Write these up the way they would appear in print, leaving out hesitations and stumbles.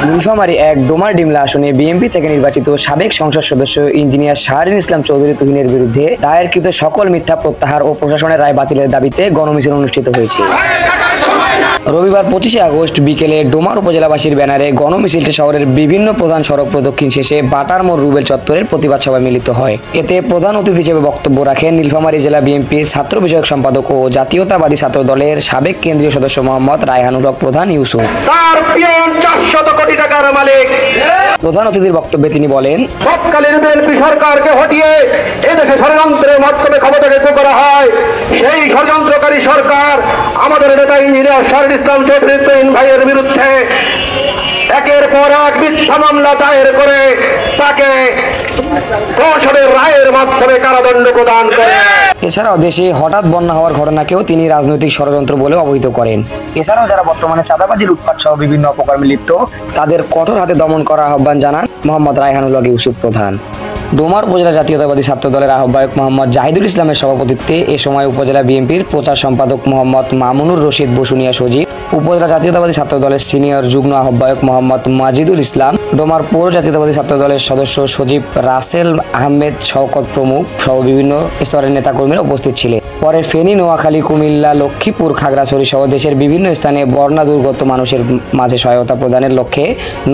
নীলফামারী এক ডোমার ডিমলা আসনে বিএনপি থেকে নির্বাচিত সাবেক সংসদ সদস্য ইঞ্জিনিয়ার শাহরিন ইসলাম চৌধুরী তুহিনের বিরুদ্ধে দায়েরকৃত সকল মিথ্যা প্রত্যাহার ও প্রশাসনের রায় বাতিলের দাবিতে গণমিছিল অনুষ্ঠিত হয়েছে। রবিবার 25 আগস্ট বিকেলে ডোমার উপজেলাবাসীর ব্যানারে গণমিছিলটি শহরের বিভিন্ন প্রধান সড়ক প্রদক্ষিণ শেষে বাটার মোড় রুবেল চত্বরের প্রতিবাদ সভায় মিলিত হয়। এতে প্রধান অতিথি হিসেবে বক্তব্য রাখেন নীলফামারী জেলা বিএনপির ছাত্র বিষয়ক সম্পাদক ও জাতীয়তাবাদী ছাত্র দলের সাবেক কেন্দ্রীয় সদস্য মোহাম্মদ রায়হানুল হক প্রধান ইউসুফ। প্রধান অতিথির বক্তব্যে তিনি বলেন, তৎকালীন বিএনপি সরকারকে হটিয়ে এদেশে ষড়যন্ত্রের মাধ্যমে ক্ষমতাচ্যুত করা হয়। সেই ষড়যন্ত্রকারী সরকার আমাদের নেতা ইঞ্জিনিয়ার শাহরিন ইসলাম চৌধুরী তুহিন ভাইয়ের বিরুদ্ধে একের পর এক মিথ্যা মামলা দায়ের করে তাকে প্রশাসনের রায়ের মাধ্যমে কারাদণ্ড প্রদান করে। এছাড়াও দেশে হঠাৎ বন্যা হওয়ার ঘটনাকেও তিনি রাজনৈতিক ষড়যন্ত্র বলে অবহিত করেন। এছাড়াও যারা বর্তমানে চাঁদাবাজি, লুটপাট সহ বিভিন্ন অপকর্মে লিপ্ত তাদের কঠোর হাতে দমন করার আহ্বান জানান মোহাম্মদ রায়হানুল হক ইউসুফ প্রধান। ডোমার উপজেলা জাতীয়তাবাদী ছাত্র দলের আহ্বায়ক মোহাম্মদ জাহিদুল ইসলামের সভাপতিত্বে এ সময় উপজেলা বিএনপির প্রচার সম্পাদক মোহাম্মদ মামুনুর রশিদ বসুনিয়া সজীব, উপজেলা জাতীয়তাবাদী ছাত্র দলের সিনিয়র যুগ্ম আহ্বায়ক মোহাম্মদ মাজিদুল ইসলাম, ডোমার পৌর জাতীয়তাবাদী ছাত্র দলের সদস্য সজীব রাসেল আহমেদ শওকত প্রমুখ সহ বিভিন্ন স্তরের নেতাকর্মীরা উপস্থিত ছিলেন। পরে ফেনী, নোয়াখালী, কুমিল্লা, লক্ষ্মীপুর, খাগড়াছড়ি সহ দেশের বিভিন্ন স্থানে বন্যা দুর্গত মানুষের মাঝে সহায়তা প্রদানের লক্ষ্যে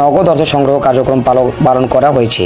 নগদ অর্থ সংগ্রহ কার্যক্রম পালন করা হয়েছে।